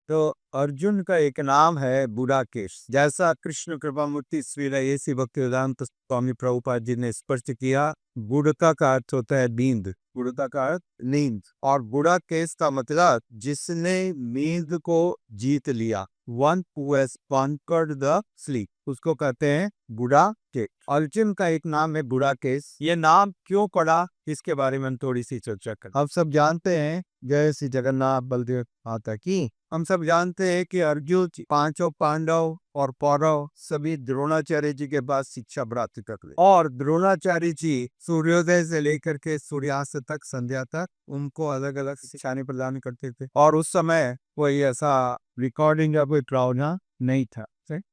तो अर्जुन का एक नाम है बुडाकेश। जैसा कृष्ण कृपामूर्ति श्री ऐसी भक्तिवेदांत स्वामी प्रभुपाद जी ने स्पष्ट किया, बुड़का का अर्थ होता है नींद, बुड़का का अर्थ नींद, और बुडाकेश का मतलब जिसने नींद को जीत लिया, one who has conquered the sleep, उसको कहते हैं बुडाकेश। अर्जुन का एक नाम है बुडाकेश। ये नाम क्यों पड़ा, इसके बारे में हम थोड़ी सी चर्चा करें। आप सब जानते हैं जय श्री जगन्नाथ बलदेव माता की। हम सब जानते हैं कि अर्जुन पांचों पांडव और कौरव सभी द्रोणाचार्य जी के पास शिक्षा प्राप्त करते, और द्रोणाचार्य जी सूर्योदय से लेकर के सूर्यास्त तक, संध्या तक उनको अलग अलग शिक्षाएं प्रदान करते थे। और उस समय कोई ऐसा रिकॉर्डिंग या कोई प्रावधान नहीं था।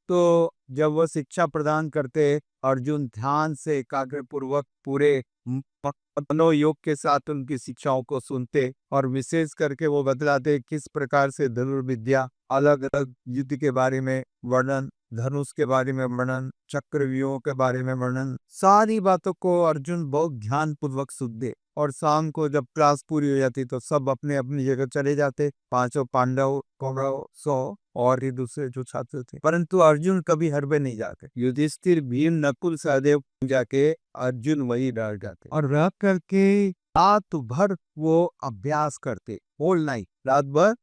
तो जब वो शिक्षा प्रदान करते, अर्जुन ध्यान से एकाग्र पूर्वक पूरे मनोयोग के साथ उनकी शिक्षाओं को सुनते, और विशेष करके वो बतलाते किस प्रकार से धनुर्विद्या, अलग अलग युद्ध के बारे में वर्णन, धनुष के बारे में वर्णन, चक्रव्यूहों के बारे में वर्णन, सारी बातों को अर्जुन बहुत ध्यान पूर्वक सुनते। और शाम को जब क्लास पूरी हो जाती तो सब अपने अपनी जगह चले जाते, पांचों पांडव, कौरव, 100 और ही दूसरे जो छात्र थे। परंतु अर्जुन कभी हरबे नहीं जाते। युधिष्ठिर, भीम, नकुल, सहदेव जाके अर्जुन वही डर जाते, और रह करके रात भर वो अभ्यास करते, होल नाइट, रात भर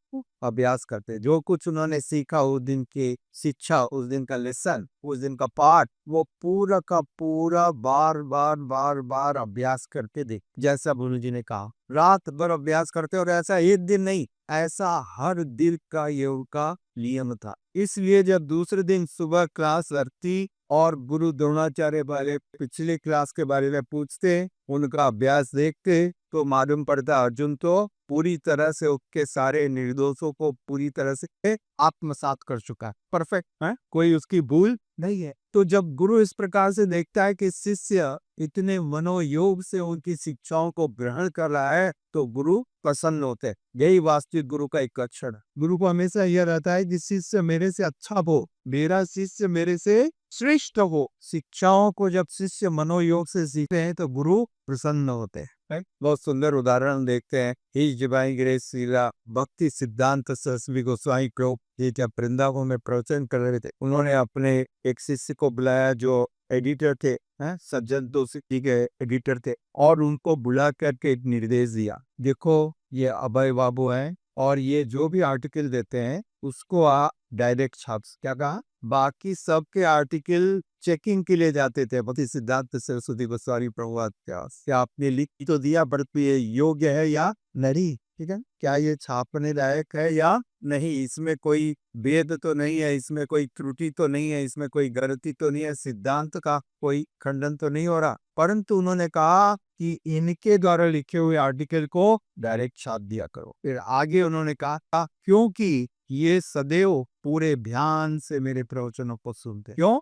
अभ्यास करते। जो कुछ उन्होंने सीखा उस दिन की शिक्षा, उस दिन का लेसन, उस दिन का पाठ, वो पूरा का पूरा बार बार बार बार अभ्यास करके देख। जैसा गुरु जी ने कहा, रात भर अभ्यास करते, और ऐसा एक दिन नहीं, ऐसा हर दिन का योग का नियम था। इसलिए जब दूसरे दिन सुबह क्लास लगती और गुरु द्रोणाचार्य वाले पिछले क्लास के बारे में पूछते, उनका अभ्यास देखते, तो मालूम पड़ता अर्जुन तो पूरी तरह से उसके सारे निर्दोषों को पूरी तरह से आत्मसात कर चुका है, परफेक्ट है, कोई उसकी भूल नहीं है। तो जब गुरु इस प्रकार से देखता है कि शिष्य इतने मनोयोग से उनकी शिक्षाओं को ग्रहण कर रहा है, तो गुरु प्रसन्न होते हैं। यही वास्तविक गुरु का एक लक्षण है। गुरु को हमेशा यह रहता है कि शिष्य मेरे से अच्छा हो, मेरा शिष्य मेरे से श्रेष्ठ हो। शिक्षाओं को जब शिष्य मनोयोग से सीखते हैं तो गुरु प्रसन्न होते हैं। बहुत सुंदर उदाहरण देखते हैं। ही डिवाइन ग्रेस श्रीला भक्ति सिद्धांत सरस्वती गोस्वामी प्रभु ये जब वृंदावन में प्रवचन कर रहे थे, उन्होंने अपने एक शिष्य को बुलाया जो एडिटर थे, सज्जन दोषी के एडिटर थे, और उनको बुला करके एक निर्देश दिया, देखो ये अभय बाबू हैं, और ये जो भी आर्टिकल देते हैं उसको आप डायरेक्ट छाप। क्या कहा? बाकी सबके आर्टिकल चेकिंग के लिए जाते थे भक्ति सिद्धांत सरस्वती गोस्वामी प्रभुपाद क्या आपने लिख तो दिया, परंतु ये योग्य है या नहीं, ठीक है, क्या ये छापने लायक है या नहीं, इसमें कोई भेद तो नहीं है, इसमें कोई त्रुटि तो नहीं है, इसमें कोई गलती तो नहीं है, सिद्धांत का कोई खंडन तो नहीं हो रहा। परंतु उन्होंने कहा कि इनके द्वारा लिखे हुए आर्टिकल को डायरेक्ट छाप दिया करो। फिर आगे उन्होंने कहा क्योंकि ये सदैव पूरे ध्यान से मेरे प्रवचनों को सुनते। क्यों?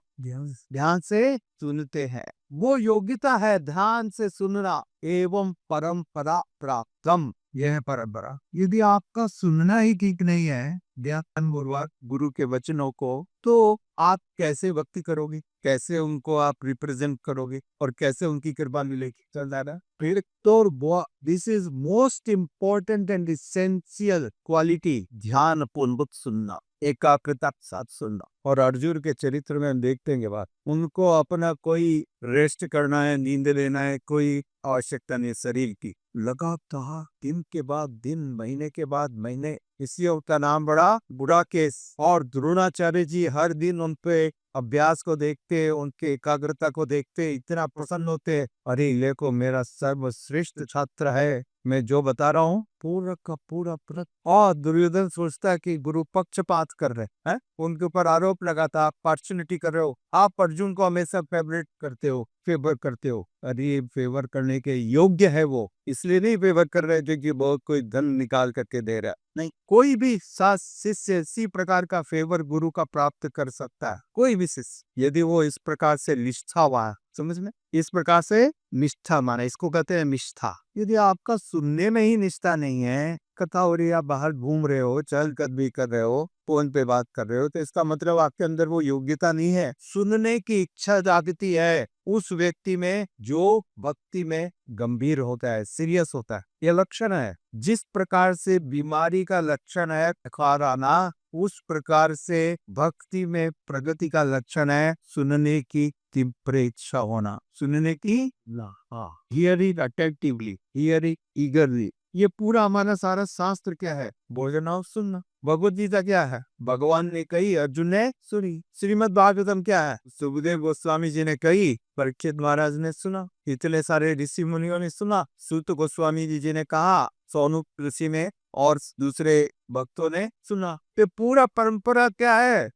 ध्यान से सुनते हैं। वो योग्यता है ध्यान से सुनना एवं परंपरा प्राप्तम, यह है परंपरा। यदि आपका सुनना ही ठीक नहीं है ध्यान पूर्वक गुरु के वचनों को, तो आप कैसे भक्ति करोगे, कैसे उनको आप रिप्रेजेंट करोगे, और कैसे उनकी कृपा मिलेगी? चल रहा फिर तो this is most important and essential quality, ध्यान पूर्वक सुनना, एकाग्रता के साथ सुनना। और अर्जुन के चरित्र में हम देखते हैं बात, उनको अपना कोई रेस्ट करना है, नींद लेना है, कोई आवश्यकता नहीं शरीर की, लगातार दिन के बाद दिन, महीने के बाद महीने, इसलिए उसका नाम बड़ा बुडाकेश। और द्रोणाचार्य जी हर दिन उन पे अभ्यास को देखते, उनके एकाग्रता को देखते, इतना प्रसन्न होते, अरे देखो मेरा सर्वश्रेष्ठ छात्र है, मैं जो बता रहा हूँ पूरा का पूरा प्रत। और दुर्योधन सोचता है कि गुरु पक्षपात कर रहे हैं, उनके ऊपर आरोप लगाता, आप पार्शलिटी कर रहे हो, आप अर्जुन को हमेशा फेवरेट करते हो, फेवर करते हो। अरे फेवर करने के योग्य है वो, इसलिए नहीं फेवर कर रहे क्योंकि बहुत कोई धन निकाल करके दे रहा है, नहीं। कोई भी शिष्य इसी प्रकार का फेवर गुरु का प्राप्त कर सकता है, कोई भी शिष्य, यदि वो इस प्रकार से निष्ठावान, समझ में, इस प्रकार से निष्ठा माने, इसको कहते हैं निष्ठा। यदि आपका सुनने में ही निष्ठा नहीं है, कथा हो रही है, आप बाहर घूम रहे हो, चहलकदमी कर रहे हो, फोन पे बात कर रहे हो, तो इसका मतलब आपके अंदर वो योग्यता नहीं है। सुनने की इच्छा जागती है उस व्यक्ति में जो भक्ति में गंभीर होता है, सीरियस होता है। ये लक्षण है। जिस प्रकार से बीमारी का लक्षण है बुखार आना, उस प्रकार से भक्ति में प्रगति का लक्षण है सुनने की तीव्र इच्छा होना, सुनने की हियरिंग अटेंटिवली, हियरिंग ईगरली। ये पूरा हमारा सारा शास्त्र क्या है? भोजन और सुनना। भगवत गीता क्या है? भगवान ने कही, अर्जुन ने सुनी। श्रीमद् भागवतम क्या है? सुखदेव गोस्वामी जी ने कही, परीक्षित महाराज ने सुना, इतने सारे ऋषि मुनियों ने सुना, सूत गोस्वामी जी ने कहा, सोनू ऋषि ने और दूसरे भक्तों ने सुना। तो पूरा परंपरा क्या है?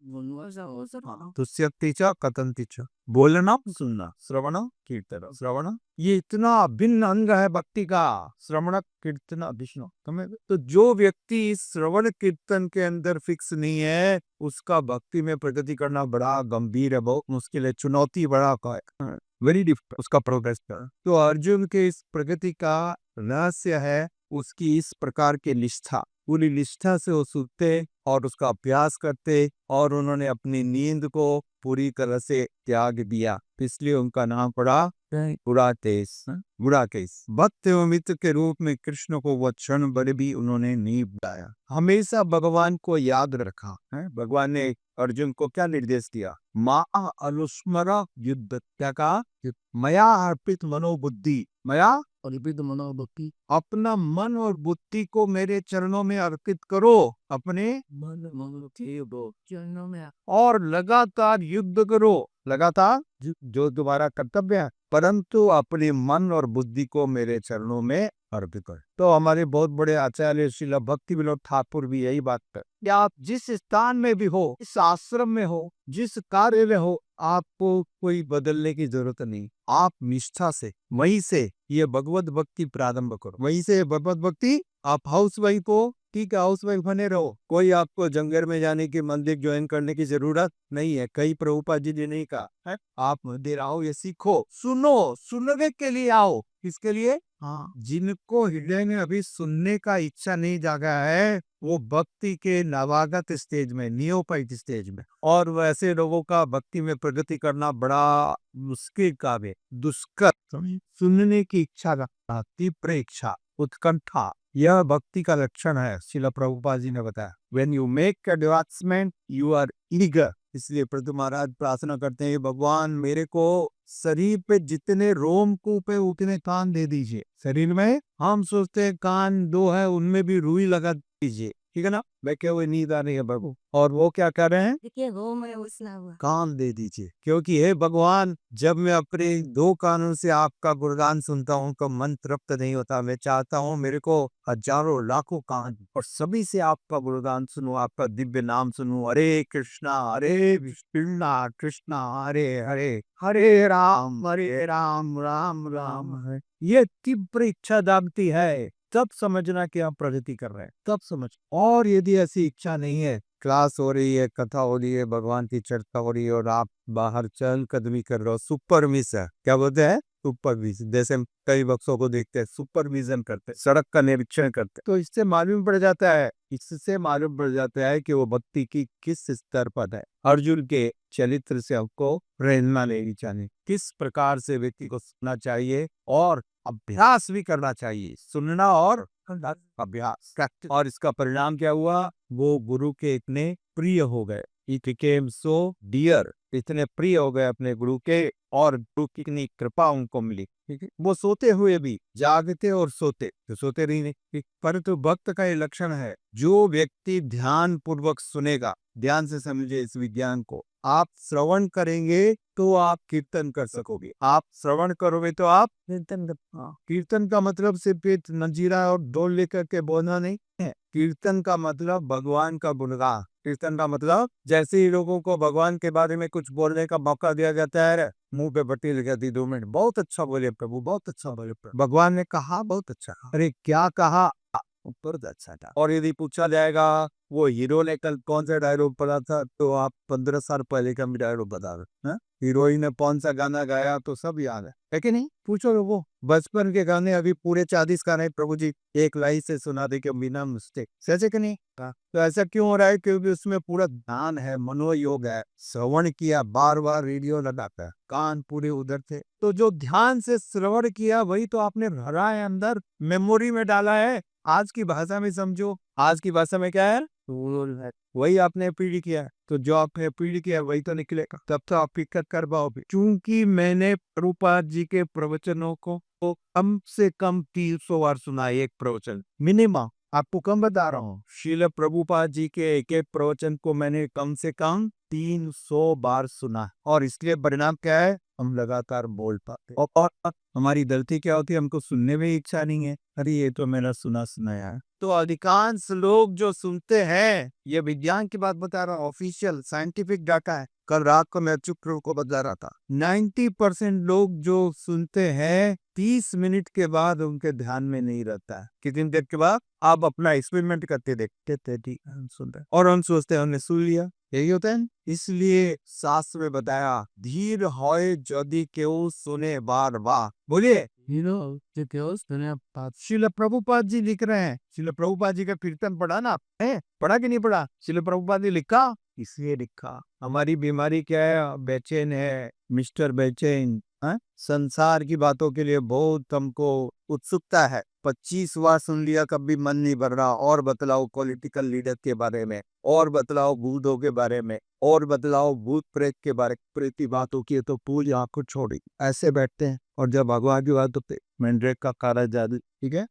तुष्यति च कथन्ति च, बोलना सुनना, श्रवण कीर्तन। श्रवण ये इतना अभिन्न अंग है भक्ति का, श्रवण कीर्तन विष्णु। तो जो व्यक्ति इस श्रवण कीर्तन के अंदर फिक्स नहीं है, उसका भक्ति में प्रगति करना बड़ा गंभीर है, बहुत मुश्किल है, चुनौती बड़ा है, वेरी डिफिकल्ट उसका प्रोग्रेस कर। तो अर्जुन के इस प्रगति का रहस्य है उसकी इस प्रकार की निष्ठा। पूरी निष्ठा से वो सुनते और उसका अभ्यास करते, और उन्होंने अपनी नींद को पूरी तरह से त्याग दिया, इसलिए उनका नाम पड़ा गुड़ाकेश। गुड़ाकेश भक्त एवं मित्र के रूप में कृष्ण को वो क्षण भर भी उन्होंने नहीं बुलाया, हमेशा भगवान को याद रखा है। भगवान ने अर्जुन को क्या निर्देश दिया? माँ अनुस्मर युद्ध, क्या कहा? मया अर्पित मनोबुद्धि, मया अर्पित मनोबुद्धि, अपना मन और बुद्धि को मेरे चरणों में अर्पित करो, अपने मन चरणों में, और लगातार युद्ध करो, लगातार जो तुम्हारा कर्तव्य है, परंतु अपने मन और बुद्धि को मेरे चरणों में अर्पित कर। तो हमारे बहुत बड़े आचार्य श्रील भक्ति विनोद ठाकुर भी यही बात कर, कि आप जिस स्थान में भी हो, इस आश्रम में हो, जिस कार्य में हो, आपको कोई बदलने की जरूरत नहीं। आप निष्ठा से वहीं से ये भगवत भक्ति प्रारंभ करो, वहीं से भगवत भक्ति। आप हाउस वाइफ हो, ठीक है, हाउस वाइफ बने रहो, कोई आपको जंगल में जाने की, मंदिर ज्वाइन करने की जरूरत नहीं है। कई प्रभुपाद जी ने नहीं कहा है आप मंदिर आओ, ये सीखो, सुनो, सुनने के लिए आओ। किसके लिए? हाँ, जिनको हृदय में अभी सुनने का इच्छा नहीं जागा है, वो भक्ति के नवागत स्टेज में, नियोपाइट स्टेज में, और वैसे लोगों का भक्ति में प्रगति करना बड़ा मुश्किल काम है, दुष्कर। सुनने की इच्छा रखना, तीव्र इच्छा, उत्कंठा, यह भक्ति का लक्षण है। श्रील प्रभुपाद जी ने बताया, When you make advancement, you are eager। इसलिए प्रभु महाराज प्रार्थना करते हैं, भगवान मेरे को शरीर पे जितने रोमकूप है उतने कान दे दीजिए। शरीर में हम सोचते हैं कान दो है, उनमें भी रुई लगा दीजिए, ठीक है ना। बैठे हुए नींद आ रही है प्रभु, और वो क्या कर रहे हैं? कान दे दीजिए, क्योंकि हे भगवान, जब मैं अपने दो कानों से आपका गुणगान सुनता हूँ तो मन तृप्त नहीं होता। मैं चाहता हूँ मेरे को हजारों लाखों कान और सभी से आपका गुणगान सुनूं, आपका दिव्य नाम सुनूं। हरे कृष्णा कृष्णा हरे हरे, हरे राम राम राम हरे। ये तीव्र इच्छा जागती है, तब समझना कि आप प्रगति कर रहे हैं, तब समझ। और यदि ऐसी इच्छा नहीं है, क्लास हो रही है, कथा हो रही है, भगवान की चर्चा हो रही है, और आप बाहर चहलकदमी कर रहे हो, सुपरविजन है, क्या बोलते हैं? सुपरविजन। जैसे हम कई बच्चों को देखते हैं, सुपरविजन करते हैं, सड़क का निरीक्षण करते हैं, तो इससे मालूम पड़ जाता है, इससे मालूम पड़ जाता है कि वो भक्ति की किस स्तर पर है। अर्जुन के चरित्र से हमको प्रेरणा लेनी चाहिए, किस प्रकार से व्यक्ति को सुनना चाहिए और अभ्यास भी करना चाहिए, सुनना और अभ्यास। और इसका परिणाम क्या हुआ? वो गुरु के इतने प्रिय हो गए, He became so dear, इतने प्रिय हो गए अपने गुरु के, और गुरु की इतनी कृपा उनको मिली। ठीक है, वो सोते हुए भी जागते और सोते, तो सोते नहीं, परंतु भक्त का ये लक्षण है, जो व्यक्ति ध्यान पूर्वक सुनेगा, ध्यान से समझे इस विज्ञान को, आप श्रवण करेंगे तो आप कीर्तन कर सकोगे, आप श्रवण करोगे तो आप कीर्तन कर। कीर्तन का मतलब सिर्फ एक नजीरा और ढोल लेकर के बोलना नहीं है। कीर्तन का मतलब भगवान का गुणगान। कीर्तन का मतलब, जैसे ही लोगों को भगवान के बारे में कुछ बोलने का मौका दिया जाता है, मुंह पे बट्टी लग जाती 2 मिनट, बहुत अच्छा बोले प्रभु, बहुत अच्छा बोले प्रभु, भगवान ने कहा बहुत अच्छा। अरे क्या कहा? बहुत अच्छा था। और यदि पूछा जाएगा वो हीरो ने कल कौन सा डायलॉग पढ़ा था, तो आप 15 साल पहले का भी डायलॉग बता दो। हीरोइन ने कौन सा गाना गाया तो सब याद है कि नहीं? पूछो वो बचपन के गाने अभी पूरे 40 गाने प्रभु जी एक लाइन से सुना दे के बिना मिस्टेक, सच है कि नहीं? तो ऐसा क्यों हो रहा है? क्योंकि उसमें पूरा ध्यान है, मनोयोग है, श्रवण किया, बार बार रेडियो लगाता है, कान पूरे उधर थे, तो जो ध्यान से श्रवण किया वही तो आपने भरा है अंदर, मेमोरी में डाला है। आज की भाषा में समझो, आज की भाषा में क्या है? वही आपने फीड किया है, तो जो आपने फीड किया वही तो निकलेगा, तब तो आप पिकअप कर पाओगे। क्योंकि मैंने प्रभुपाद जी के प्रवचनों को कम से कम 300 बार सुना है, एक प्रवचन मिनिमम, आपको कम बता रहा हूँ। श्रील प्रभुपाद जी के एक एक प्रवचन को मैंने कम से कम 300 बार सुना, और इसलिए परिणाम क्या है? हम लगातार बोल पाते। और हमारी गलती क्या होती है? हमको सुनने में इच्छा नहीं है, अरे ये तो मेरा सुना सुनाया है। तो अधिकांश लोग जो सुनते हैं, ये विज्ञान की बात बता रहा हूँ, ऑफिशियल साइंटिफिक डाटा है, कल रात को मैं चुप को बता रहा था, 90% लोग जो सुनते हैं 30 मिनट के बाद उनके ध्यान में नहीं रहता है। कितनी देर के बाद? आप अपना एक्सपेरिमेंट करते देखते थे, ठीक है, हम सुनते हैं और हम सोचते हैं हमने सुन लिया, यही होता है। इसलिए शास्त्र में बताया, धीर होए यदि केहू सुने बार बार। बोलिए, श्रील प्रभुपाद जी लिख रहे हैं, श्रील प्रभुपाद जी का कीर्तन पढ़ा ना है? पढ़ा कि नहीं पढ़ा? श्रील प्रभुपाद जी लिखा, इसलिए लिखा। हमारी बीमारी क्या है? बेचैन है, मिस्टर बेचैन। संसार की बातों के लिए बहुत हमको उत्सुकता है। 25 बार सुन लिया, कभी मन नहीं भर रहा। और बतलाओ पॉलिटिकल लीडर के बारे में, और बतलाओ भूतों के बारे में, और बतलाओ भूत प्रेत के बारे में बातों की, तो पूरी आंखों छोड़ी ऐसे बैठते हैं। और जब भगवान की बात होती, मैंड्रेक का काला जादू, ठीक है,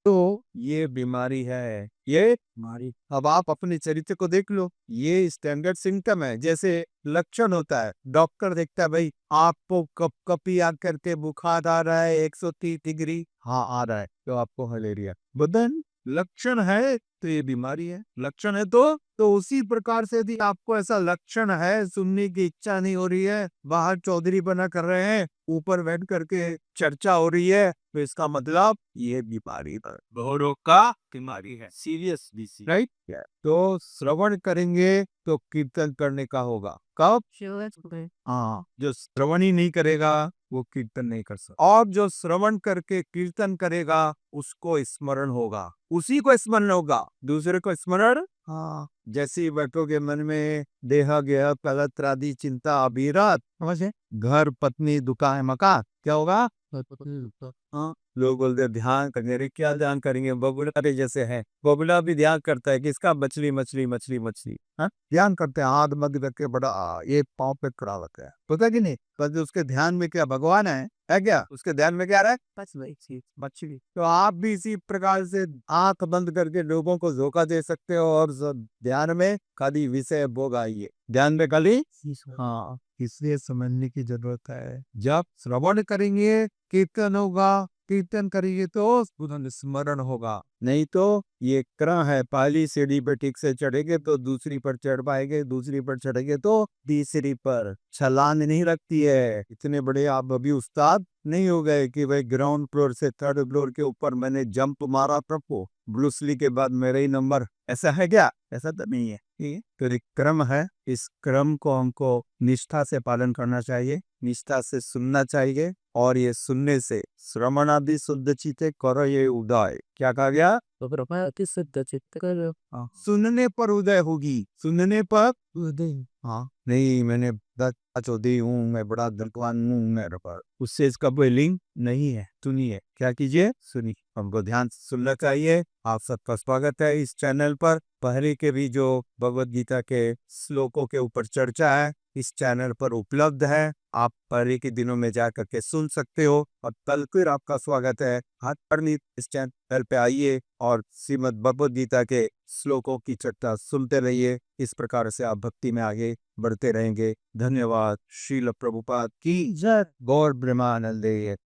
तो ये बीमारी है, ये बीमारी। अब आप अपने चरित्र को देख लो, ये स्टैंडर्ड सिम्टम है, जैसे लक्षण होता है। डॉक्टर देखता है, भाई आपको कप कपी आ करके बुखार आ रहा है 130 डिग्री, हाँ आ रहा है, तो आपको मलेरिया। बदन लक्षण है तो ये बीमारी है, लक्षण है तो उसी प्रकार से यदि आपको ऐसा लक्षण है, सुनने की इच्छा नहीं हो रही है, बाहर चौधरी बना कर रहे हैं, ऊपर बैठ करके चर्चा हो रही है, तो इसका मतलब ये बीमारी है, बहुरोग का बीमारी है, सीरियस बीसी, राइट? तो श्रवण करेंगे तो कीर्तन करने का होगा। कब? हाँ, जो श्रवण ही नहीं करेगा वो कीर्तन नहीं कर सकता, और जो श्रवण करके कीर्तन करेगा उसको स्मरण होगा, उसी को स्मरण होगा, दूसरे को स्मरण। हाँ, जैसे ही बैठोगे मन में देहा गया कलत्र आदि चिंता अभिरत, समझे? घर पत्नी दुकान मकान, क्या होगा? हाँ, लोग बोलते हैं ध्यान करने, अरे क्या ध्यान करेंगे? बगुला के जैसे है, बगुला भी ध्यान करता है, किसका? मछली मछली मछली मछली, हाँ ध्यान करते हैं, हाथ मग रख के बड़ा ये पाँव पे खड़ा होता है, पता कि नहीं? बस उसके ध्यान में क्या भगवान है क्या? उसके ध्यान में क्या रहा है? मछली। तो आप भी इसी प्रकार से आंख बंद करके लोगों को धोखा दे सकते हो, और ध्यान में खाली विषय भोग आइए, ध्यान में खाली। हाँ, इसलिए समझने की जरूरत है। जब श्रवण करेंगे कीर्तन होगा, कीर्तन करेंगे तो बुधन स्मरण होगा, नहीं तो ये क्रम है, पहली सीढ़ी पर ठीक से चढ़ेंगे तो दूसरी पर चढ़ पाएंगे, दूसरी पर चढ़ेंगे तो तीसरी पर। छलांग नहीं लगती है, इतने बड़े आप अभी उस्ताद नहीं हो गए कि भाई ग्राउंड फ्लोर से थर्ड फ्लोर के ऊपर मैंने जंप मारा प्रभु, ब्रूसली के बाद मेरा ही नंबर, ऐसा है क्या? ऐसा तो नहीं है, ठीक है? तो एक क्रम है, इस क्रम को हमको निष्ठा से पालन करना चाहिए, निष्ठा से सुनना चाहिए, और ये सुनने से श्रवणादि शुद्ध चित्ते करो ये उदय, क्या कहा गया? सुनने पर उदय होगी, सुनने पर उदय। हाँ, नहीं मैंने चौधरी हूँ, मैं बड़ा धनवान हूँ, मेरे पर, उससे इसका कोई लिंक नहीं है। सुनिए, क्या कीजिए? सुनिए, हमको ध्यान से सुनना चाहिए। आप सबका स्वागत है इस चैनल पर। पहले के भी जो भगवत गीता के श्लोकों के ऊपर चर्चा है इस चैनल पर उपलब्ध है, आप पहले के दिनों में जा करके सुन सकते हो। और कल फिर आपका स्वागत है, हाथ पर इस चैनल पे आइए और श्रीमद् भगवत गीता के श्लोकों की चर्चा सुनते रहिए। इस प्रकार से आप भक्ति में आगे बढ़ते रहेंगे। धन्यवाद। श्रील प्रभुपाद की जय। गौर ब्रह्मानंदे।